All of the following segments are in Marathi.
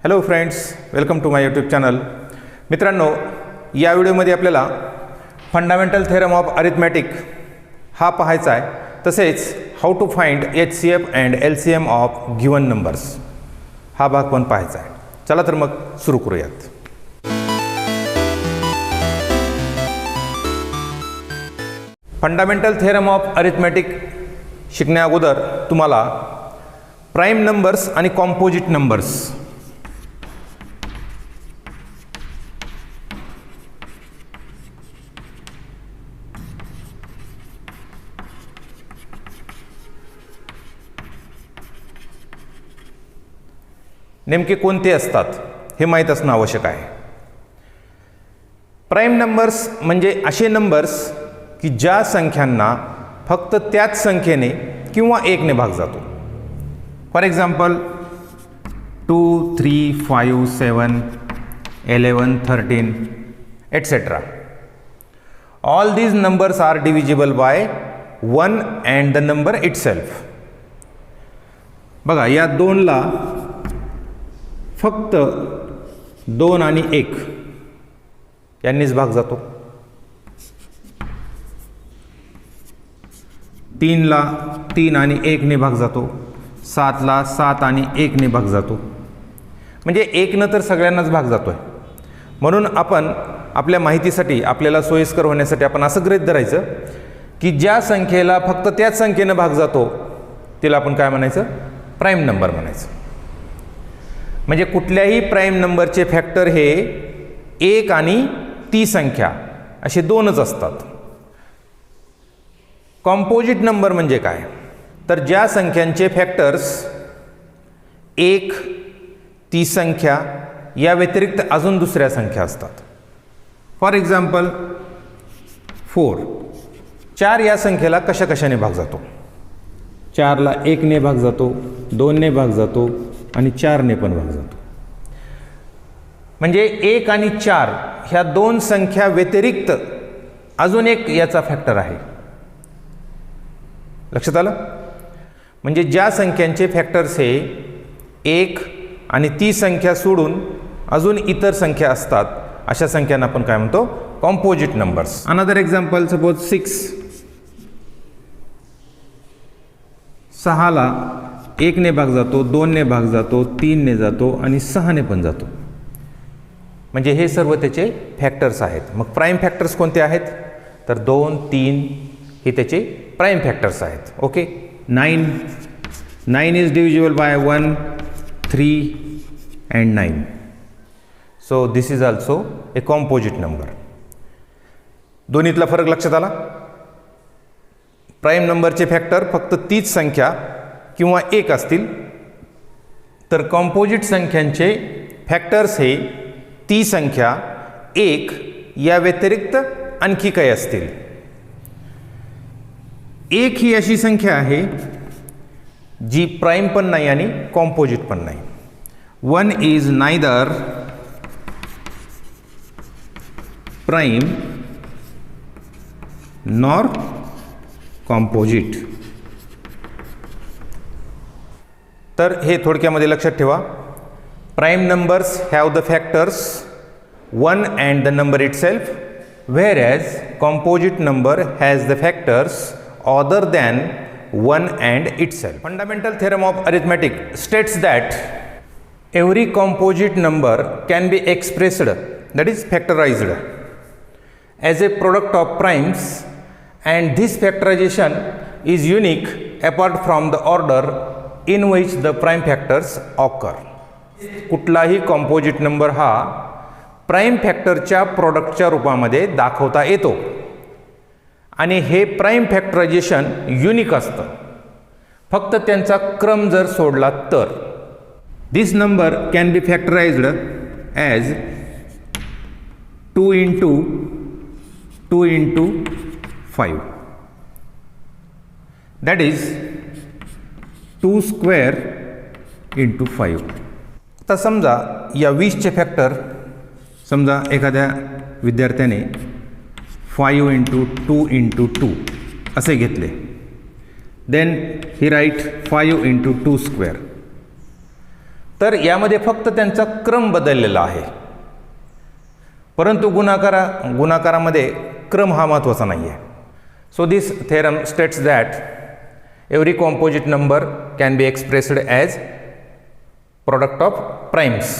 Hello friends, welcome to my YouTube channel. मित्रांनो, या व्हिडिओमध्ये आपल्याला फंडामेंटल थेरम ऑफ अरिथमॅटिक हा पाहायचा आहे. तसेच how to find HCF and LCM of given numbers हा भाग पण पाहायचा आहे. चला तर मग सुरू करूयात. फंडामेंटल थेरम ऑफ अरिथमॅटिक शिकण्या अगोदर तुम्हाला प्राइम नंबर्स आणि कॉम्पोजिट नंबर्स नेमके कोणते असतात हे माहीत असणं आवश्यक आहे. प्राइम नंबर्स म्हणजे असे नंबर्स की ज्या संख्यांना फक्त त्याच संख्येने किंवा एकने भाग जातो. For example 2, 3, 5, 7, 11, 13 etc. All these numbers are divisible by 1 and the number itself. बघा, या दोनला फक्त 2 आणि 1 यांनीच भाग जातो. 3ला 3 आणि 1 ने भाग जातो. 7ला 7 आणि 1 ने भाग जातो. म्हणजे 1 न तर सगळ्यांनाच भाग जातोय. म्हणून आपण आपल्या माहितीसाठी, आपल्याला सोयीस्कर होण्यासाठी आपण असं गृहीत धरायचं की ज्या संख्येला फक्त त्याच संख्येनं भाग जातो तिला आपण काय म्हणायचं? प्राइम नंबर म्हणायचं. म्हणजे कुठल्याही प्राइम नंबरचे फॅक्टर हे 1 आणि ती संख्या असे दोनच असतात. कॉम्पोजिट नंबर म्हणजे काय? तर ज्या संख्यांचे फॅक्टर्स 1, ती संख्या या व्यतिरिक्त अजून दुसऱ्या संख्या असतात. फॉर एक्झाम्पल 4 या संख्येला कशाने भाग जातो? 4ला 1 ने भाग जातो, 2 ने भाग जातो आणि 4 ने पण भाग जातो. म्हणजे 1 आणि 4 ह्या दोन संख्या व्यतिरिक्त अजून एक याचा फॅक्टर आहे. लक्षात आलं? म्हणजे ज्या संख्यांचे फॅक्टर्स हे 1 आणि ती संख्या सोडून अजून इतर संख्या असतात अशा संख्यांना आपण काय म्हणतो? Composite numbers. Another example, suppose 6ला 1 ने भाग जातो, 2 ने भाग जातो, 3 ने जातो आणि 6 ने पण जातो. म्हणजे हे सर्व त्याचे फॅक्टर्स आहेत. मग प्राइम फॅक्टर्स कोणते आहेत? तर 2, 3 हे त्याचे प्राइम फॅक्टर्स आहेत. Okay. 9 is divisible by 1, 3 and 9. So this is also a composite number. दोन्हीतला फरक लक्षात आला? प्राइम नंबरचे फॅक्टर फक्त तीच संख्या किंवा 1 असतील, तर कॉम्पोजिट संख्यांचे फॅक्टर्स हे ती संख्या 1 या व्यतिरिक्त आणखी काही असतील. 1 ही अशी संख्या आहे जी प्राइम पण नाही आणि कॉम्पोजिट पण नाही. 1 is neither prime nor composite. तर हे थोडक्यामध्ये लक्षात ठेवा. Prime numbers have the factors 1 and the number itself, whereas composite number has the factors other than 1 and itself. Fundamental theorem of arithmetic states that every composite number can be expressed, that is factorized, as a product of primes, and this factorization is unique apart from the order in which the prime factors occur. कुठलाही कॉम्पोजिट नंबर हा प्राइम फॅक्टरच्या प्रोडक्टच्या रूपामध्ये दाखवता येतो आणि हे प्राइम फॅक्टरायझेशन युनिक असतं, फक्त त्यांचा क्रम जर सोडला तर. This number can be factorised as 2 into 2 into 5, that is 2 square into 5. आता समजा या 20चे फॅक्टर, समजा एखाद्या विद्यार्थ्याने 5 into 2 into 2 असे घेतले. Then he write 5 into 2 square. तर यामध्ये फक्त त्यांचा क्रम बदललेला आहे, परंतु गुणाकारामध्ये क्रम हा महत्त्वाचा नाही आहे. So this theorem states that every composite number can be expressed as product of primes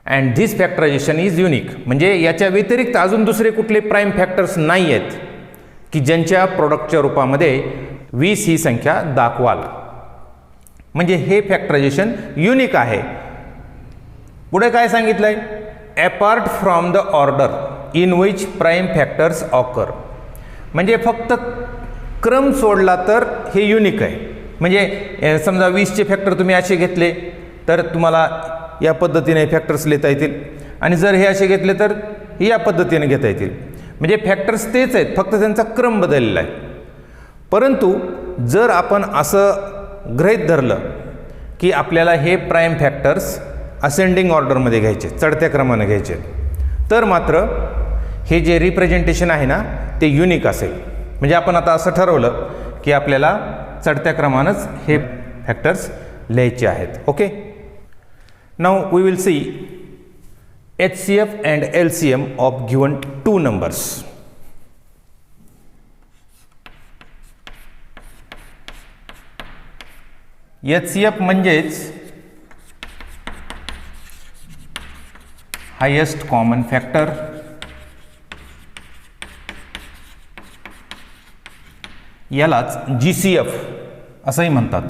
and this factorisation is unique. म्हणजे याच्या व्यतिरिक्त अजून दुसरे कुठले प्राईम फॅक्टर्स नाही आहेत की ज्यांच्या प्रोडक्टच्या रूपामध्ये 20 ही संख्या दाखवाल. म्हणजे हे फॅक्टरायझेशन युनिक आहे. पुढे काय सांगितलं आहे? Apart from the order in which prime factors occur. म्हणजे फक्त क्रम सोडला तर हे युनिक आहे. म्हणजे समजा 20चे फॅक्टर तुम्ही असे घेतले तर तुम्हाला या पद्धतीने फॅक्टर्स लिहिता येतील, आणि जर हे असे घेतले तर या पद्धतीने घेता येतील. म्हणजे फॅक्टर्स तेच आहेत, फक्त त्यांचा क्रम बदललेला आहे. परंतु जर आपण असं गृहीत धरलं की आपल्याला हे प्राईम फॅक्टर्स असेंडिंग ऑर्डरमध्ये घ्यायचे, चढत्या क्रमाने घ्यायचे, तर मात्र हे जे रिप्रेझेंटेशन आहे ना ते युनिक असेल. म्हणजे आपण आता असं ठरवलं की आपल्याला चढत्या क्रमानंच हे फॅक्टर्स लिहायचे आहेत. Okay, now we will see HCF and LCM of given two numbers. HCF म्हणजेच हायेस्ट कॉमन फॅक्टर, यालाच GCF असंही म्हणतात.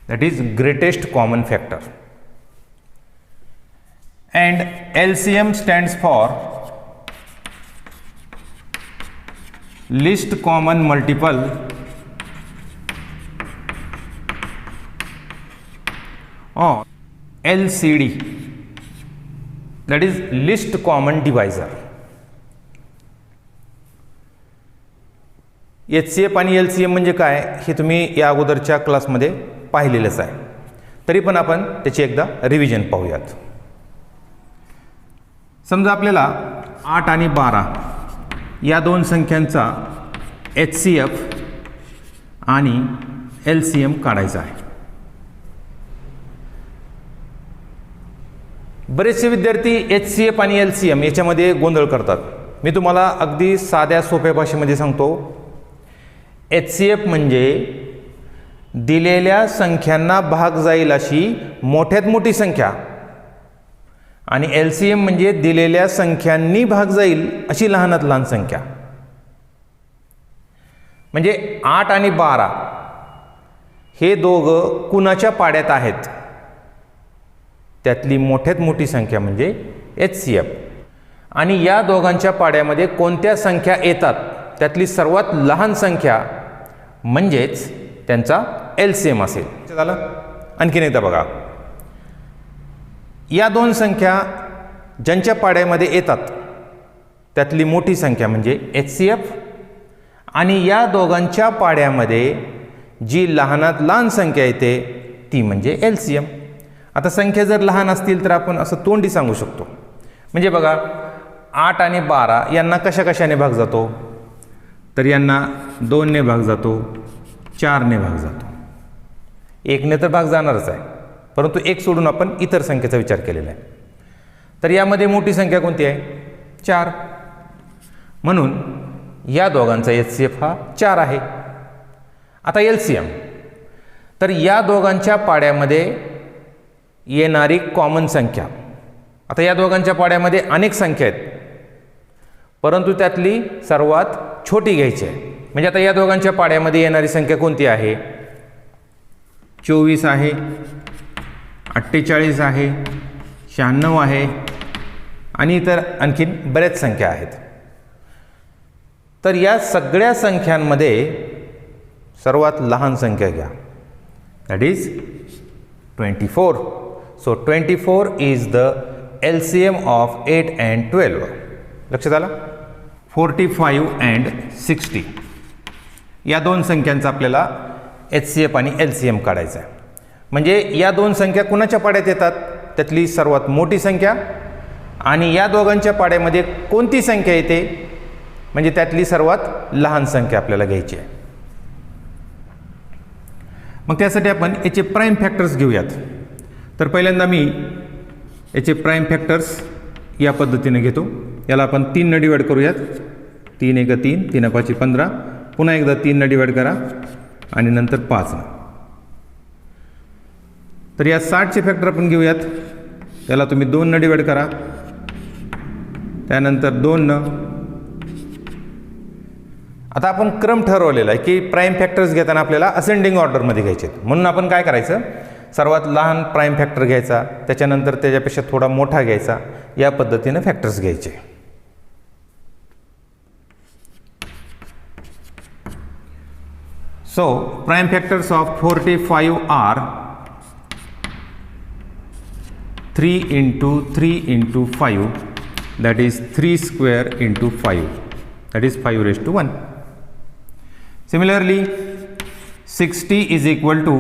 that is greatest common factor. And LCM stands for least common multiple or LCD, that is least common divisor. HCF आणि LCM म्हणजे काय हे तुम्ही या अगोदरच्या क्लासमध्ये पाहिलेलंच आहे, तरी पण आपण त्याची एकदा रिव्हिजन पाहूयात. समजा आपल्याला 8 आणि 12 या दोन संख्यांचा HCF आणि LCM काढायचा आहे. बरेचसे विद्यार्थी HCF आणि LCM याच्यामध्ये गोंधळ करतात. मी तुम्हाला अगदी साध्या सोप्या भाषेमध्ये सांगतो. HCF म्हणजे दिलेल्या संख्यांना भाग जाईल अशी मोठ्यात मोठी संख्या, आणि LCM म्हणजे दिलेल्या संख्यांनी भाग जाईल अशी लहानात लहान संख्या. म्हणजे 8 आणि 12 हे दोघं कुणाच्या पाड्यात आहेत, त्यातली मोठ्यात मोठी संख्या म्हणजे HCF, आणि या दोघांच्या पाड्यामध्ये कोणत्या संख्या येतात त्यातली सर्वात लहान संख्या म्हणजेच त्यांचा LCM असेल. झालं? आणखीन एकदा बघा. या दोन संख्या ज्यांच्या पाड्यामध्ये येतात त्यातली मोठी संख्या म्हणजे HCF, आणि या दोघांच्या पाड्यामध्ये जी लहानात लहान संख्या येते ती म्हणजे LCM. आता संख्या जर लहान असतील तर आपण असं तोंडी सांगू शकतो. म्हणजे बघा 8 आणि 12 यांना कशा कशाने भाग जातो, तर यांना 2 ने भाग जातो, 4 ने भाग जातो, 1 ने तर भाग जाणारच आहे, परंतु 1 सोडून आपण इतर संख्येचा विचार केलेला आहे. तर यामध्ये मोठी संख्या कोणती आहे? 4. म्हणून या दोघांचा HCF हा 4 आहे. आता LCM, तर या दोघांच्या पाड्यामध्ये येणारी कॉमन संख्या. आता या दोघांच्या पाड्यामध्ये अनेक संख्या आहेत, परंतु त्यातली सर्वात छोटी घ्यायची आहे. म्हणजे आता या दोघांच्या पाड्यामध्ये येणारी संख्या कोणती आहे? 24 आहे, 48 आहे, 96 आहे, आणि इतर आणखीन बऱ्याच संख्या आहेत. तर या सगळ्या संख्यांमध्ये सर्वात लहान संख्या घ्या, that is 24. So 24 is the LCM of 8 and 12. लक्षात आलं? 45 and 60 या दोन संख्यांचा आपल्याला HCF आणि LCM काढायचा आहे. म्हणजे या दोन संख्या कुणाच्या पाड्यात येतात त्यातली सर्वात मोठी संख्या, आणि या दोघांच्या पाड्यामध्ये कोणती संख्या येते म्हणजे त्यातली सर्वात लहान संख्या आपल्याला घ्यायची आहे. मग त्यासाठी आपण याचे प्राईम फॅक्टर्स घेऊयात. तर पहिल्यांदा मी याचे प्राईम फॅक्टर्स या पद्धतीने घेतो. याला आपण 3 ने डिवाइड करूयात. 3 1 3, 3 5 15, पुन्हा एकदा 3 ने डिवाइड करा आणि नंतर 5 ने. तर या 60चे फॅक्टर आपण घेऊयात. त्याला तुम्ही 2 ने डिवाइड करा, त्यानंतर 2 ने. आता आपण क्रम ठरवलेला आहे की प्राईम फॅक्टर्स घेताना आपल्याला असेंडिंग ऑर्डरमध्ये घ्यायचे आहेत. म्हणून आपण काय करायचं, सर्वात लहान प्राईम फॅक्टर घ्यायचा, त्याच्यानंतर त्याच्यापेक्षा थोडा मोठा घ्यायचा, या पद्धतीने फॅक्टर्स घ्यायचे. So prime factors of 45 are 3 into 3 into 5, that is 3 square into 5, that is 5 raised to 1. Similarly, 60 is equal to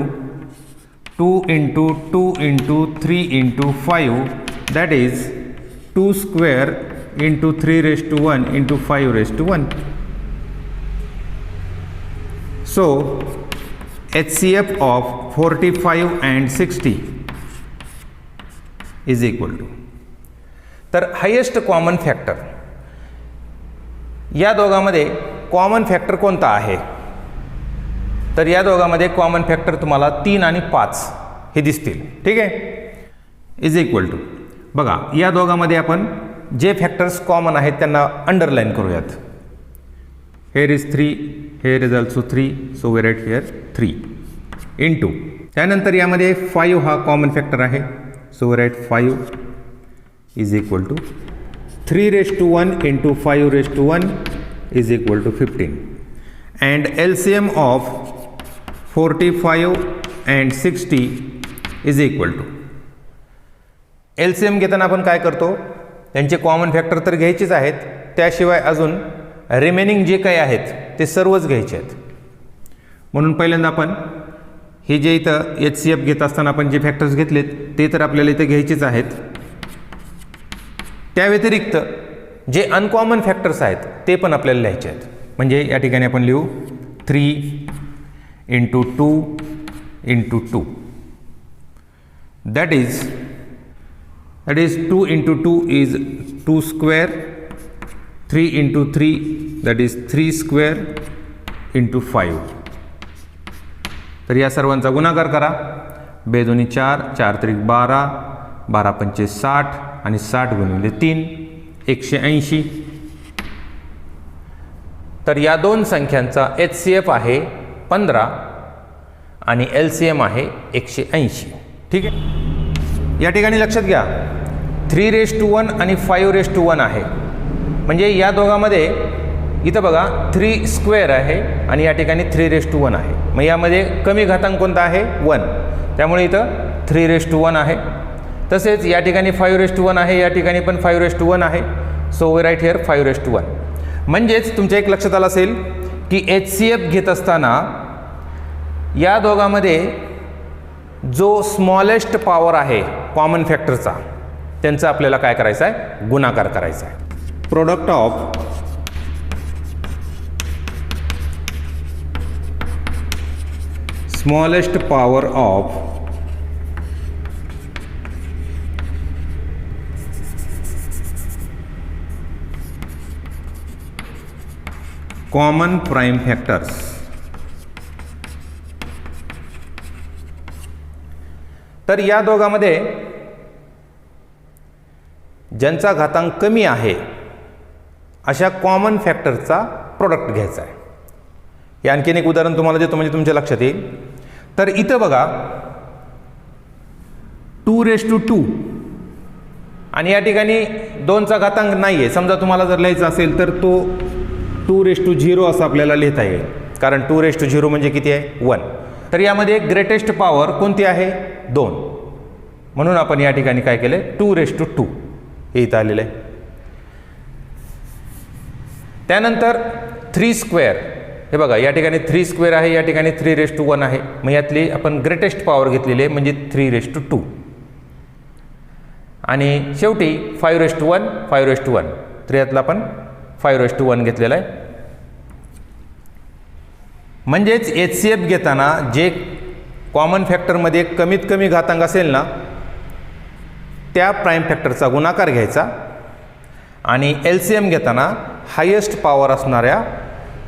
2 into 2 into 3 into 5, that is 2 square into 3 raised to 1 into 5 raised to 1. So HCF of 45 and 60 is equal to, तर हायेस्ट कॉमन फॅक्टर, या दोघांमध्ये कॉमन फॅक्टर कोणता आहे, तर या दोघांमध्ये कॉमन फॅक्टर तुम्हाला 3 आणि 5 हे दिसतील. ठीक आहे. इज इक्वल टू, बघा या दोघांमध्ये आपण जे फॅक्टर्स कॉमन आहेत त्यांना अंडरलाईन करूयात. Here is 3, here is also 3, so we write here 3 into, त्यानंतर यामध्ये 5 हा कॉमन फॅक्टर आहे, so we write 5 is equal to 3 raised to 1 into 5 raised to 1 is equal to 15. And LCM of 45 and 60 is equal to, LCM घेताना आपण काय करतो, त्यांचे कॉमन फॅक्टर तर घ्यायचेच आहेत, त्याशिवाय अजून रिमेनिंग जे काही आहेत ते सर्वच घ्यायचे आहेत. म्हणून पहिल्यांदा आपण हे जे इथं HCF घेत असताना आपण जे फॅक्टर्स घेतलेत ते तर आपल्याला इथं घ्यायचेच आहेत. त्या व्यतिरिक्त जे अनकॉमन फॅक्टर्स आहेत ते पण आपल्याला लिहायचे आहेत. म्हणजे या ठिकाणी आपण लिहू 3 into 2 into 2, that is 2 into 2 is 2 square, 3 into 3 that is 3 square into 5. तर या सर्वांचा गुणाकार करा. 2 दूनी 4, 4 त्रिक 12, 12 पंचे 60 आणि 60 गुणिले 3 180. तर या दोन संख्यांचा HCF आहे 15 आणि LCM आहे 180. ठीक आहे. या ठिकाणी लक्षात घ्या 3 raised to 1 आणि 5 raised to 1 आहे, म्हणजे या दोघांमध्ये इथं बघा 3 स्क्वेअर आहे आणि या ठिकाणी 3 raised to 1 आहे. मग यामध्ये कमी घातांक कोणता आहे 1, त्यामुळे इथं 3 raised to 1 आहे. तसेच या ठिकाणी 5 raised to 1 आहे, या ठिकाणी पण 5 raised to 1 आहे, so we write here 5 raised to 1. म्हणजेच तुमच्या एक लक्षात आलं असेल की HCF घेत असताना या दोघांमध्ये जो स्मॉलेस्ट पॉवर आहे कॉमन फॅक्टरचा त्यांचा आपल्याला काय करायचा आहे, गुणाकार करायचा आहे. Product of smallest power of common prime factors. तर या दोघांमध्ये ज्यांचा घातांक कमी आहे अशा कॉमन फॅक्टरचा प्रोडक्ट घ्यायचा आहे. हे आणखीन एक उदाहरण तुम्हाला देतो म्हणजे तुमच्या लक्षात येईल. तर इथं बघा 2 raised to 2 आणि या ठिकाणी 2चा घातांक नाही आहे. समजा तुम्हाला जर लिहायचा असेल तर तो 2 raised to 0 असं आपल्याला लिहिता येईल, कारण 2 raised to 0 म्हणजे किती आहे 1. तर यामध्ये ग्रेटेस्ट पॉवर कोणती आहे 2, म्हणून आपण या ठिकाणी काय केलं 2 raised to 2 हे इथं आलेलं आहे. त्यानंतर 3 स्क्वेअर, हे बघा या ठिकाणी 3 स्क्वेअर आहे, या ठिकाणी 3 raised to 1 आहे. मग यातली आपण ग्रेटेस्ट पॉवर घेतलेली आहे म्हणजे 3 raised to 2 आणि शेवटी 5 raised to 1, 5 raised to 1. तर यातला आपण 5 raised to 1 घेतलेला आहे. म्हणजेच HCF घेताना जे कॉमन फॅक्टरमध्ये कमीत कमी घातांक असेल ना त्या प्राईम फॅक्टरचा गुणाकार घ्यायचा आणि LCM घेताना हायेस्ट पॉवर असणाऱ्या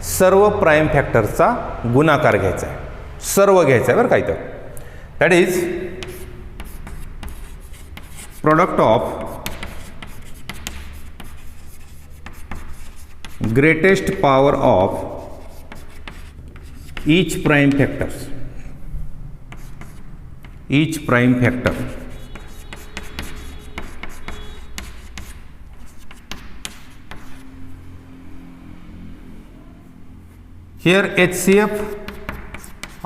सर्व प्राईम फॅक्टरचा गुणाकार घ्यायचा आहे, सर्व घ्यायचं आहे बरं का इथं. That is product of greatest power of each prime factors, each prime factor. Here HCF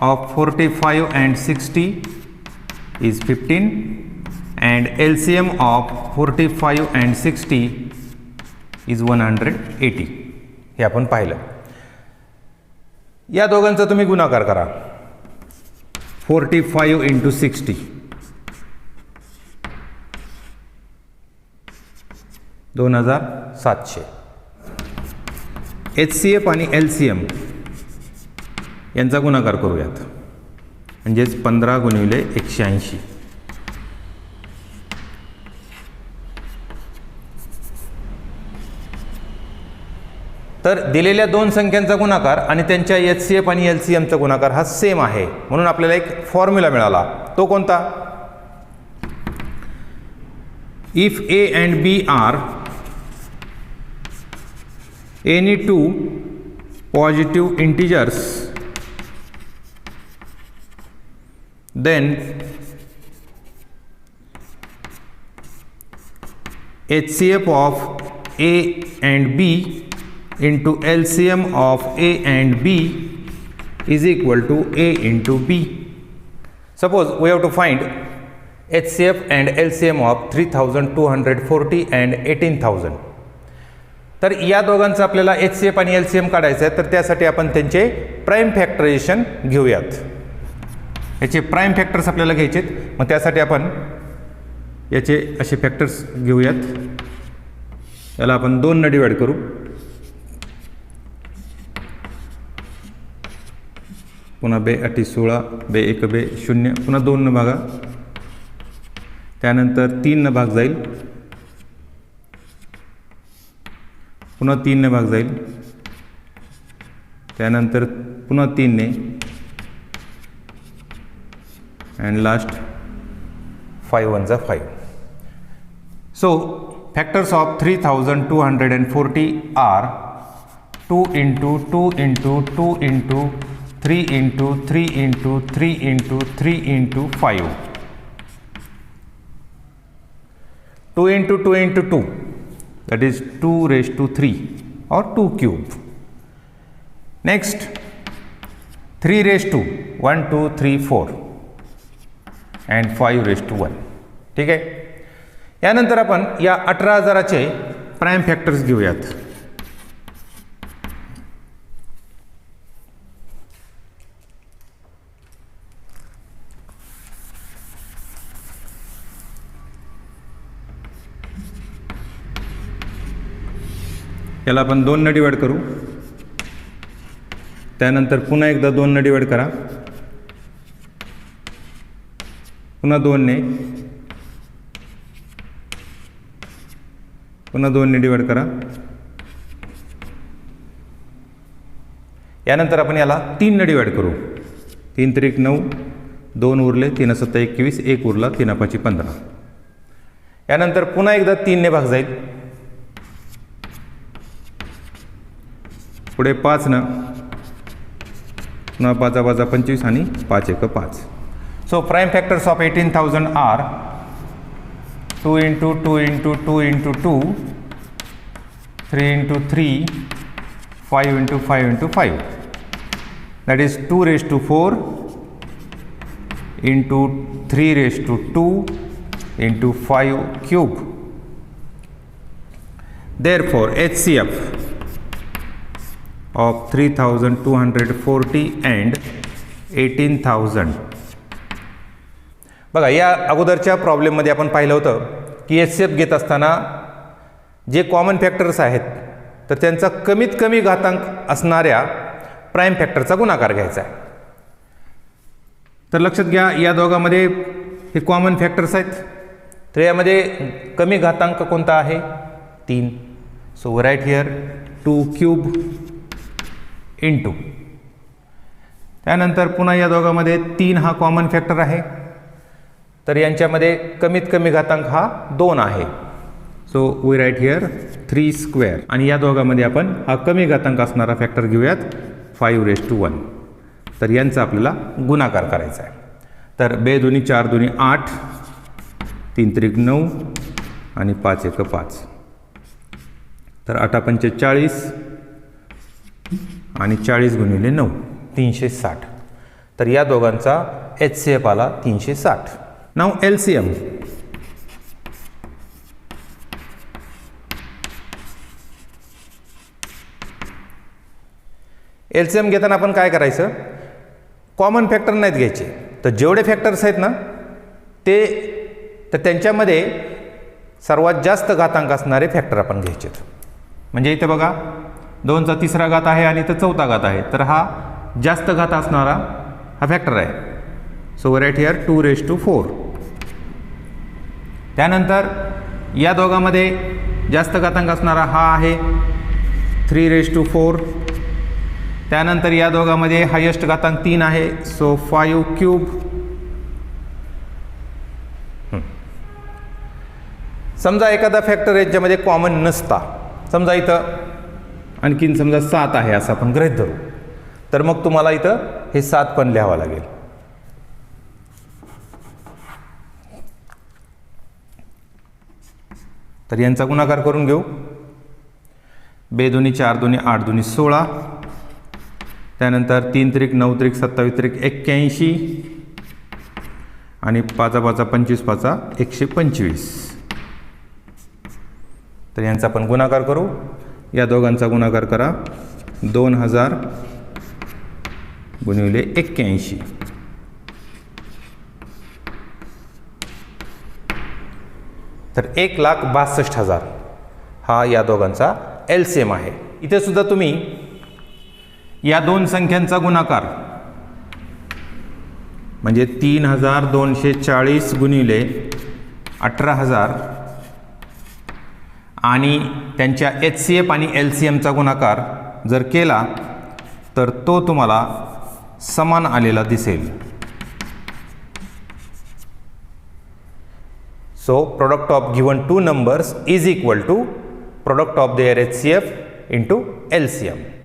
of 45 and 60 is 15 and LCM of 45 and 60 is 180. हे आपण पाहिलं. या दोघांचा तुम्ही गुणाकार करा. 45 इंटू 60 2700. HCF आणि LCM यांचा गुणाकार करूयात, म्हणजेच 15 गुणिले 180. तर दिलेल्या दोन संख्यांचा गुणाकार आणि त्यांच्या HCF आणि LCMचा गुणाकार हा सेम आहे, म्हणून आपल्याला एक फॉर्म्युला मिळाला. तो कोणता? If A and B are any two positive integers, then HCF of A and B into LCM of A and B is equal to A into B. Suppose we have to find HCF and LCM of 3240 and 18000. तर या दोघांचा आपल्याला HCF आणि LCM काढायचं आहे, तर त्यासाठी आपण त्यांचे प्राईम फॅक्टरायझेशन घेऊयात. याचे प्राईम फॅक्टर्स आपल्याला घ्यायचे, मग त्यासाठी आपण याचे असे फॅक्टर्स घेऊयात. याला आपण 2 ने डिवाइड करू. पुन्हा 2 8 16, 2 1 2 0, पुन्हा 2 न भागा, त्यानंतर 3 न भाग जाईल, पुन्हा 3 ने भाग जाईल, त्यानंतर पुन्हा 3 ने, अँड लास्ट 5 1 जा 5. So factors of 3240 are 2 into 2 into 2 into 3 into 3 into 3 into 3 into 5. 2 into 2 into 2, that is 2 raised to 3 or 2 cube. Next 3 raised to 1 2 3 4 and 5 raised to 1. ठीक आहे. यानंतर आपण या 18000चे प्राईम फॅक्टर्स घेऊयात. याला आपण 2 ने डिवाइड करू, त्यानंतर पुन्हा एकदा 2 ने डिवाइड करा, पुन्हा 2 ने, पुन्हा 2 ने डिवाइड करा. यानंतर आपण याला 3 ने डिवाइड करू. 3 त्रिक 9, 2 उरले, 3 7 21, 1 उरला, 3 5 15. यानंतर पुन्हा एकदा 3 ने भाग जाईल, पुढे 5 न, पुन्हा 5 5 25 आणि 5 1 5. So prime factors of 18000 are 2 into 2 into 2 into 2, 3 into 3, 5 into 5 into 5. That is 2 raised to 4 into 3 raised to 2 into 5 cube. Therefore, HCF of 3240 and 18000. बघा, या अगोदरच्या प्रॉब्लेममध्ये आपण पाहिलं होतं की HCF घेत असताना जे कॉमन फॅक्टर्स आहेत तर त्यांचा कमीत कमी घातांक असणाऱ्या प्राईम फॅक्टरचा गुणाकार घ्यायचा आहे. तर लक्षात घ्या, या दोघांमध्ये हे कॉमन फॅक्टर्स आहेत. तर यामध्ये कमी घातांक कोणता आहे? 3. So write here 2 cube into. त्यानंतर पुन्हा या दोघांमध्ये 3 हा कॉमन फॅक्टर आहे. तर यांच्यामध्ये कमीत कमी घातांक हा 2 आहे. So we write here 3 square. आणि या दोघांमध्ये आपण हा कमी घातांक असणारा फॅक्टर घेऊयात 5⁻1. तर यांचा आपल्याला गुणाकार करायचा आहे. तर 2 दूनी 4 दूनी 8, 3 त्रिक 9 आणि 5 एक 5. तर 8 पंचे 40 आणि 40 गुणिले 9 360. तर या दोघांचा HCF आला 360. नाव LCM. LCM घेताना आपण काय करायचं? कॉमन फॅक्टर नाहीत घ्यायचे. तर जेवढे फॅक्टर्स आहेत ना तर त्यांच्यामध्ये सर्वात जास्त घातांक असणारे फॅक्टर आपण घ्यायचे. म्हणजे इथे बघा 2चा 3रा घात आहे आणि इथं 4था घात आहे. तर हा जास्त घात असणारा हा फॅक्टर आहे. So write here 2⁻4. त्यानंतर या दोघांमध्ये जास्त घातांक असणारा हा आहे 3⁻4. त्यानंतर या दोघांमध्ये हायेस्ट घातांक 3 आहे. So 5 cube. समजा एखादा फॅक्टर याच्यामध्ये कॉमन नसता, समजा इथं आणखीन समजा 7 आहे असं आपण गृहीत धरू. तर मग तुम्हाला इथं हे 7 पण लिहावं लागेल. तर यांचा गुणाकार करून घेऊ. 2 दूनी 4 दूनी 8 दूनी 16. त्यानंतर 3 त्रिक 9 त्रिक 27 त्रिक 81 आणि 5 5 25 5 125. तर यांचा आपण गुणाकार करू. या दोघांचा गुणाकार करा 2000 गुणिले 81. तर 1,62,000 हा या दोघांचा LCM आहे. इथे सुद्धा तुम्ही या दोन संख्यांचा गुणाकार म्हणजे 3240 गुणिले 18,000 आणि त्यांच्या HCF आणि LCMचा गुणाकार जर केला तर तो तुम्हाला समान आलेला दिसेल. So product of given 2 numbers is equal to product of their HCF into LCM.